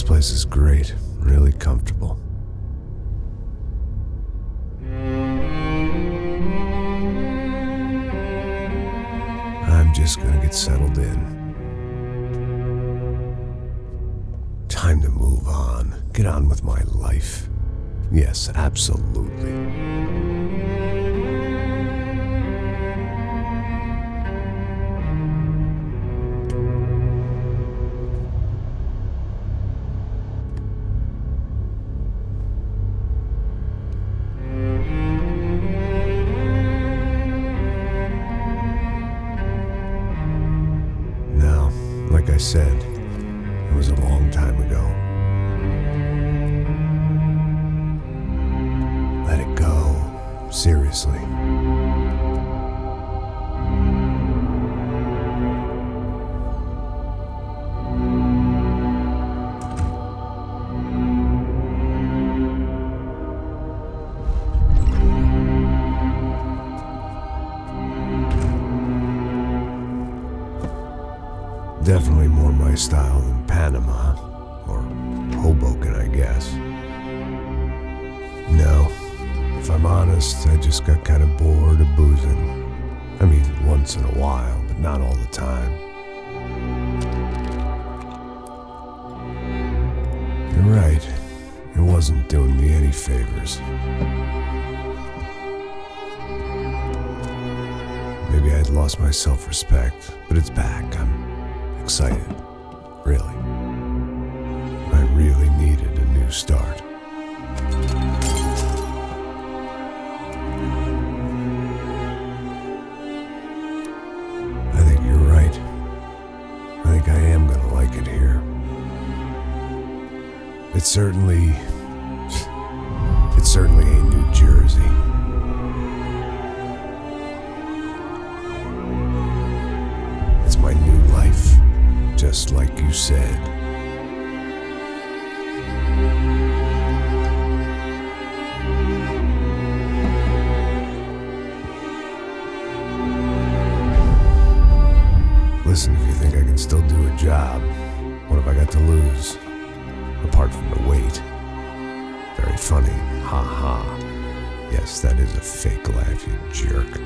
place is great, really comfortable. I'm just gonna get settled in. Time to move on, get on with my life. Yes, absolutely. Now, like I said, it was a long time ago. Let it go. Seriously. Definitely more my style than Panama, or Hoboken, I guess. No, if I'm honest, I just got kind of bored of boozing. I mean, once in a while, but not all the time. You're right, it wasn't doing me any favors. Maybe I'd lost my self-respect, but it's back. I'm excited, really. I really needed a new start. I think you're right. I think I am gonna like it here. It's certainly ain't New Jersey. It's my new life. Just like you said. Listen, if you think I can still do a job, what have I got to lose? Apart from the weight. Very funny. Ha ha. Yes, that is a fake laugh, you jerk.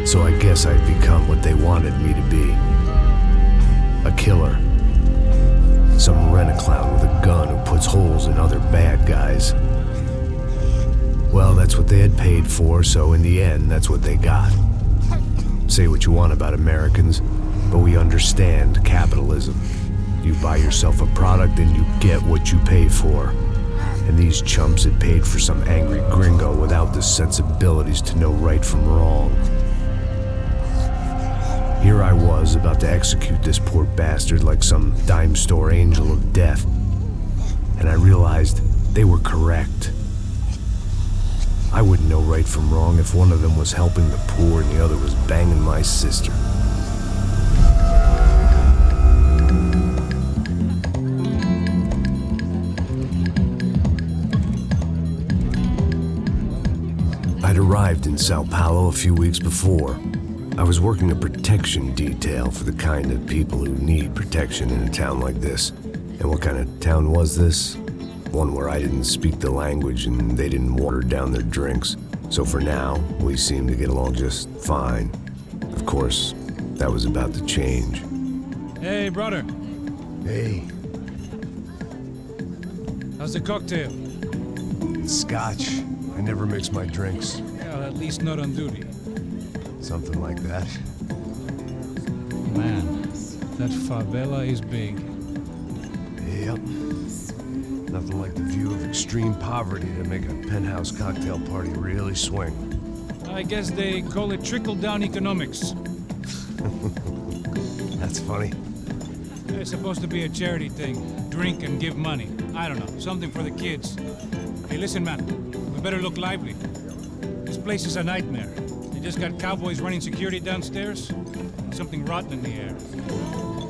So I guess I'd become what they wanted me to be. A killer. Some rent-a-clown with a gun who puts holes in other bad guys. Well, that's what they had paid for, so in the end, that's what they got. Say what you want about Americans, but we understand capitalism. You buy yourself a product and you get what you pay for. and these chumps had paid for some angry gringo without the sensibilities to know right from wrong. Here I was, about to execute this poor bastard like some dime store angel of death, and I realized they were correct. I wouldn't know right from wrong if one of them was helping the poor and the other was banging my sister. I'd arrived in Sao Paulo a few weeks before. I was working a protection detail for the kind of people who need protection in a town like this. And what kind of town was this? One where I didn't speak the language and they didn't water down their drinks. So for now, we seemed to get along just fine. Of course, that was about to change. Hey, brother. Hey. How's the cocktail? It's scotch. I never mix my drinks. Well, at least not on duty. Something like that. Man, that favela is big. Yep. Nothing like the view of extreme poverty to make a penthouse cocktail party really swing. I guess they call it trickle-down economics. That's funny. It's supposed to be a charity thing. Drink and give money. I don't know, something for the kids. Hey, listen, man. We better look lively. This place is a nightmare. You just got cowboys running security downstairs. Something rotten in the air.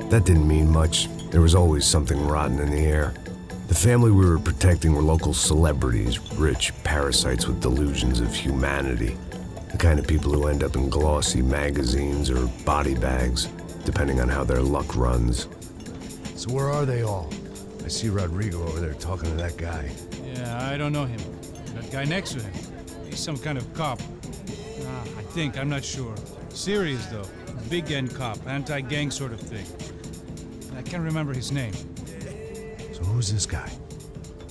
That didn't mean much. There was always something rotten in the air. The family we were protecting were local celebrities, rich parasites with delusions of humanity. The kind of people who end up in glossy magazines or body bags, depending on how their luck runs. So where are they all? I see Rodrigo over there talking to that guy. Yeah, I don't know him. That guy next to him, he's some kind of cop. I think, I'm not sure. Serious though. Big end cop, anti-gang sort of thing. I can't remember his name. So who's this guy?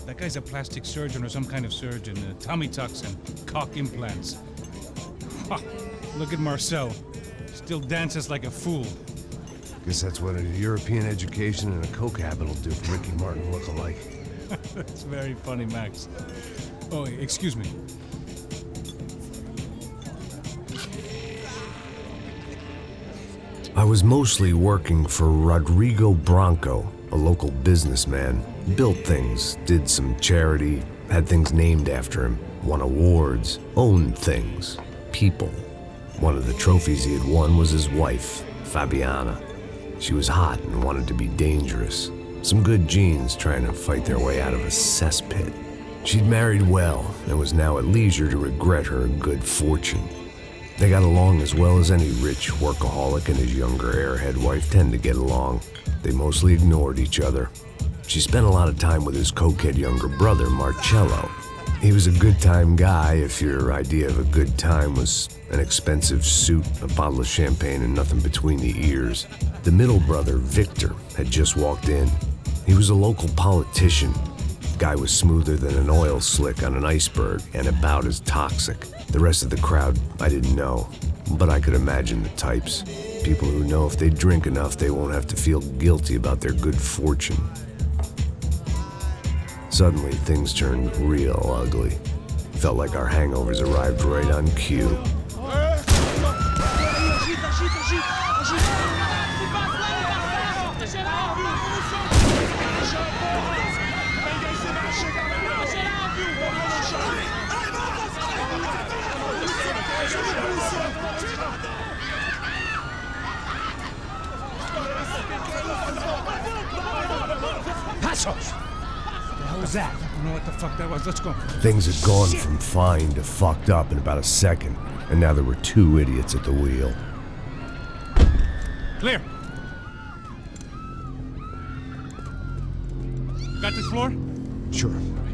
That guy's a plastic surgeon or some kind of surgeon. Tummy tucks and cock implants. Look at Marcel. Still dances like a fool. Guess that's what a European education and a coke habit will do for Ricky Martin look-alike. That's very funny, Max. Oh, excuse me. I was mostly working for Rodrigo Branco, a local businessman. Built things, did some charity, had things named after him, won awards, owned things, people. One of the trophies he had won was his wife, Fabiana. She was hot and wanted to be dangerous. Some good genes trying to fight their way out of a cesspit. She'd married well and was now at leisure to regret her good fortune. They got along as well as any rich workaholic and his younger airhead wife tend to get along. They mostly ignored each other. She spent a lot of time with his cokehead younger brother, Marcello. He was a good-time guy if your idea of a good time was an expensive suit, a bottle of champagne, and nothing between the ears. The middle brother, Victor, had just walked in. He was a local politician. Guy was smoother than an oil slick on an iceberg and about as toxic. The rest of the crowd, I didn't know, but I could imagine the types. People who know if they drink enough, they won't have to feel guilty about their good fortune. Suddenly, things turned real ugly. Felt like our hangovers arrived right on cue. Passos! What the hell was that? I don't know what the fuck that was. Let's go. Things had gone from fine to fucked up in about a second, and now there were two idiots at the wheel. Clear. Got this floor? Sure.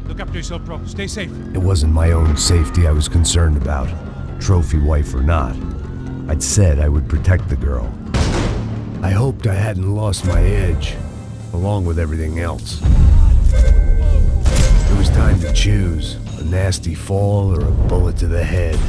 Look after yourself, bro. Stay safe. It wasn't my own safety I was concerned about, trophy wife or not. I'd said I would protect the girl. I hoped I hadn't lost my edge, along with everything else. It was time to choose, a nasty fall or a bullet to the head.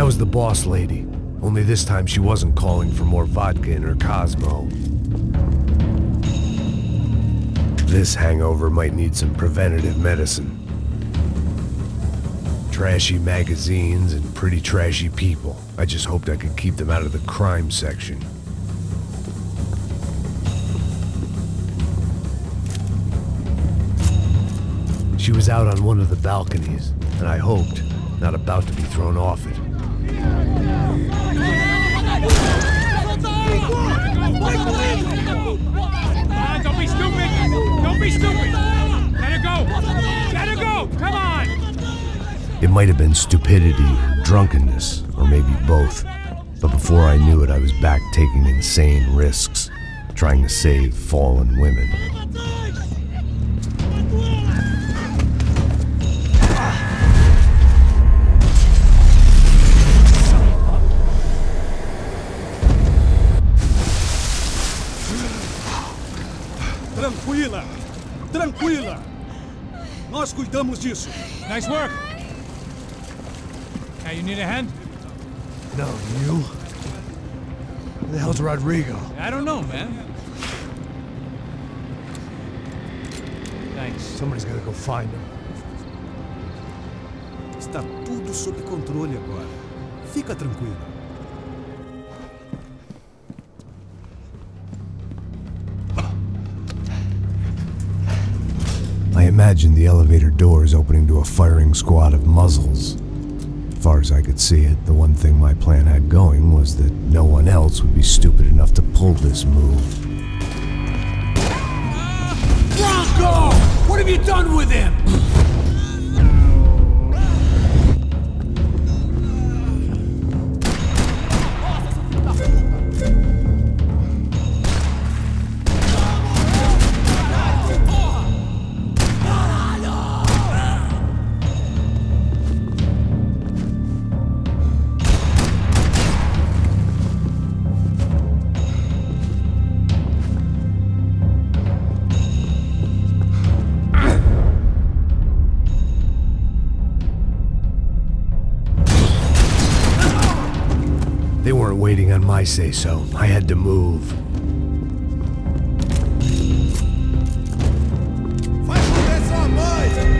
was the boss lady. Only this time she wasn't calling for more vodka in her Cosmo. This hangover might need some preventative medicine. Trashy magazines and pretty trashy people. I just hoped I could keep them out of the crime section. She was out on one of the balconies, and I hoped, not about to be thrown off it. Don't be stupid! Don't be stupid! Let her go! Let her go! Come on! It might have been stupidity, drunkenness, or maybe both. But before I knew it, I was back taking insane risks, trying to save fallen women. Tranquila! Tranquila! Nós cuidamos disso. Nice work! Hey, you need a hand? No, you? Who the hell's Rodrigo? I don't know, man. Thanks. Somebody's gotta go find him. Está tudo sob controle agora. Fica tranquilo. I imagined the elevator doors opening to a firing squad of muzzles. As far as I could see it, the one thing my plan had going was that no one else would be stupid enough to pull this move. Bronco! What have you done with him? They weren't waiting on my say-so. I had to move. Vai comer sua mãe!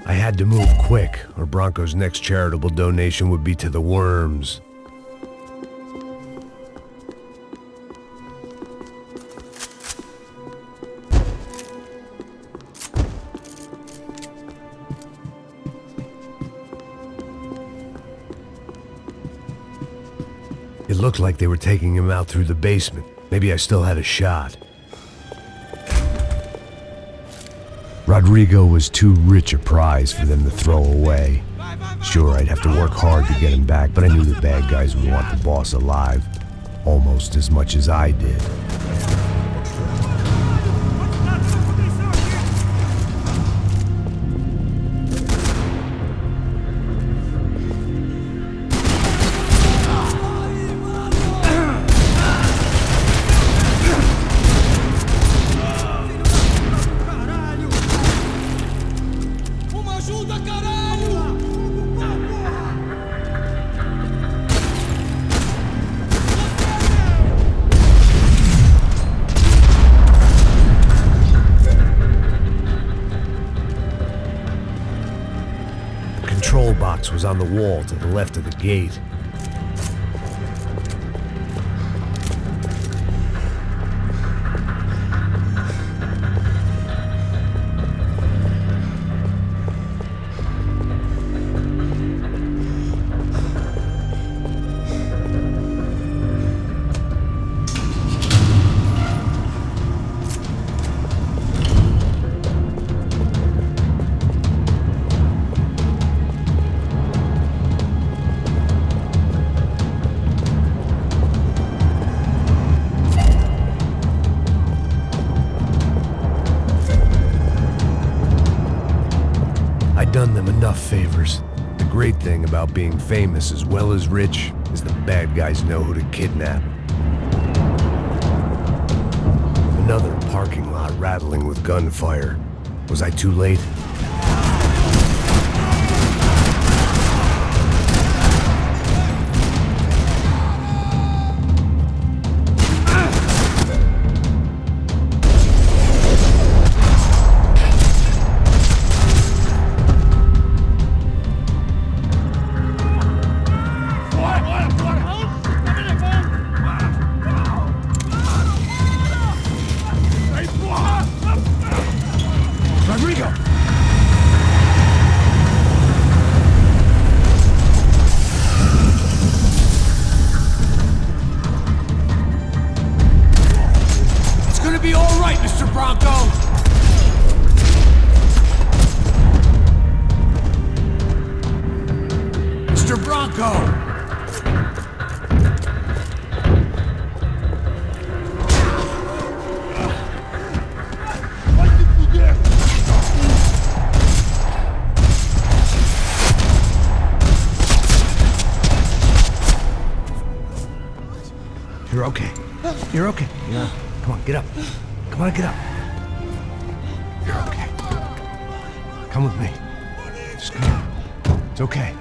I had to move quick, or Bronco's next charitable donation would be to the worms. It looked like they were taking him out through the basement. Maybe I still had a shot. Rodrigo was too rich a prize for them to throw away. Sure, I'd have to work hard to get him back, but I knew the bad guys would want the boss alive, almost as much as I did. The control box was on the wall to the left of the gate. enough favors. The great thing about being famous as well as rich is the bad guys know who to kidnap. Another parking lot rattling with gunfire. Was I too late? You're okay. You're okay. Yeah. Come on, get up. Come on, get up. You're okay. Come with me. Just come on. It's okay.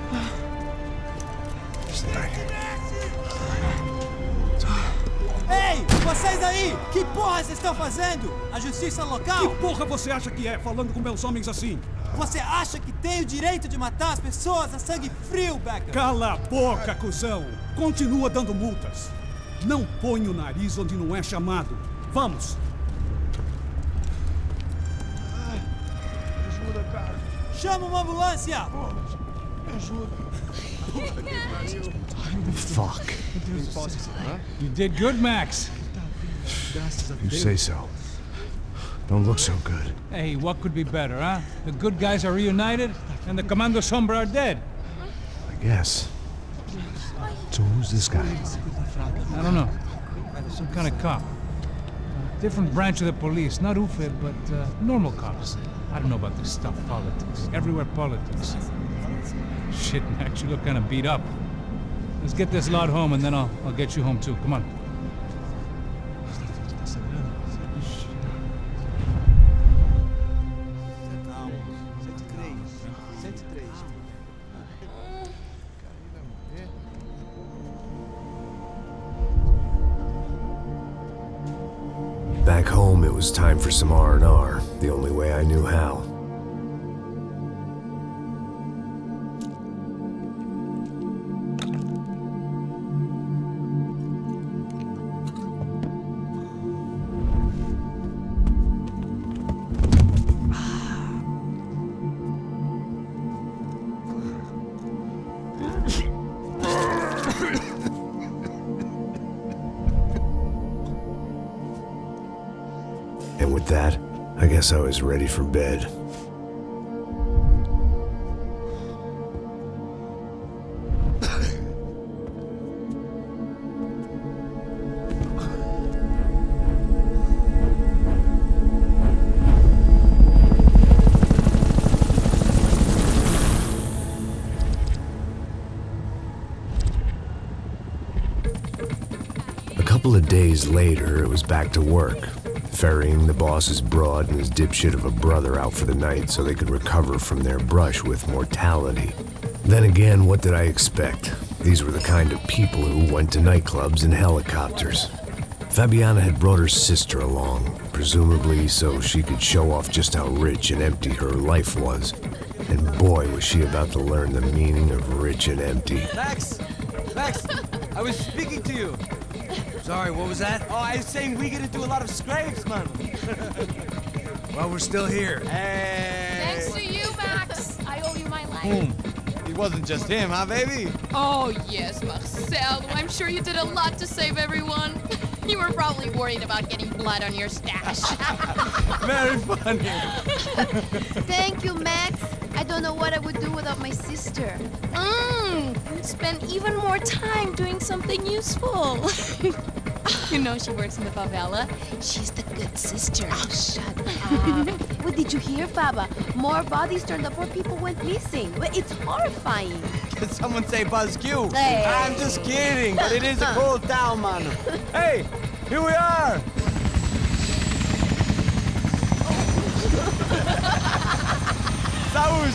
Stay right here. Ei, vocês aí! Que porra vocês estão fazendo? A justiça local? Que porra você acha que é, falando com meus homens assim? Você acha que tem o direito de matar as pessoas a sangue frio, Becker? Cala a boca, cuzão! Continua dando multas. Não põe o nariz onde não é chamado. Vamos! Ajuda, cara. Chama uma ambulância! Me ajuda. Fuck. You did good, Max. You say so. Don't look so good. Hey, what could be better, huh? The good guys are reunited, and the Commando Sombra are dead. I guess. So who's this guy? I don't know. Some kind of cop. Different branch of the police. Not UFE, but normal cops. I don't know about this stuff, politics. Everywhere politics. Shit, Max, you look kind of beat up. Let's get this lot home, and then I'll get you home too. Come on. Back home, it was time for some R&R, the only way I knew how. And with that, I guess I was ready for bed. A couple of days later, it was back to work. Ferrying the boss's broad and his dipshit of a brother out for the night so they could recover from their brush with mortality. Then again, what did I expect? These were the kind of people who went to nightclubs in helicopters. Fabiana had brought her sister along, presumably so she could show off just how rich and empty her life was. And boy, was she about to learn the meaning of rich and empty. Max! Max! I was speaking to you! Sorry, what was that? Oh, I was saying we get to do a lot of scrapes, man. Well, we're still here. Hey. Thanks to you, Max. I owe you my life. It wasn't just him, huh, baby? Oh, yes, Marcel. I'm sure you did a lot to save everyone. You were probably worried about getting blood on your stash. Very funny. Thank you, Max. I don't know what I would do without my sister. Spend even more time doing something useful. You know she works in the favela. She's the good sister. Oh, shut up. What did you hear, Faba? More bodies turned up where people went missing. Well, it's horrifying. Did someone say Buzz Q? Hey. I'm just kidding, but it is a cold town, man. Hey, here we are. Saúde!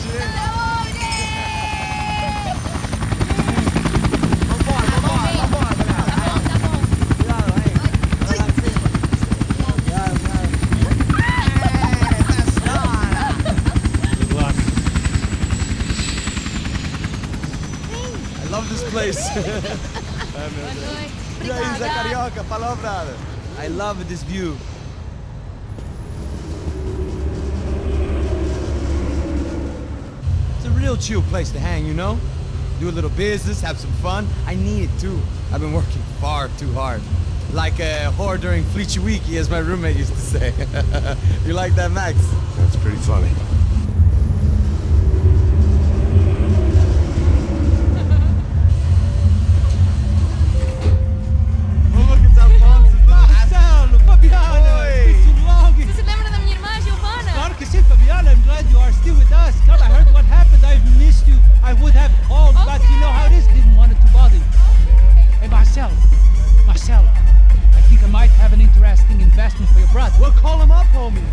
I love this place. E aí, Zé Carioca, falou, brother. I love this view. It's a real chill place to hang, you know? Do a little business, have some fun. I need it too. I've been working far too hard. Like a whore during Fleechy Weeky, as my roommate used to say. You like that, Max? That's pretty funny. Marcelo, Fabiana, it's been so long. Você se lembra da minha irmã, Giovanna? Claro que sim, Fabiana. I'm glad you are still with us. Come, I heard what happened. I've missed you. I would have called, but you know how it is. Didn't want it to bother you. Hey, Marcelo, I think I might have an interesting investment for your brother. Well, call him up, homie.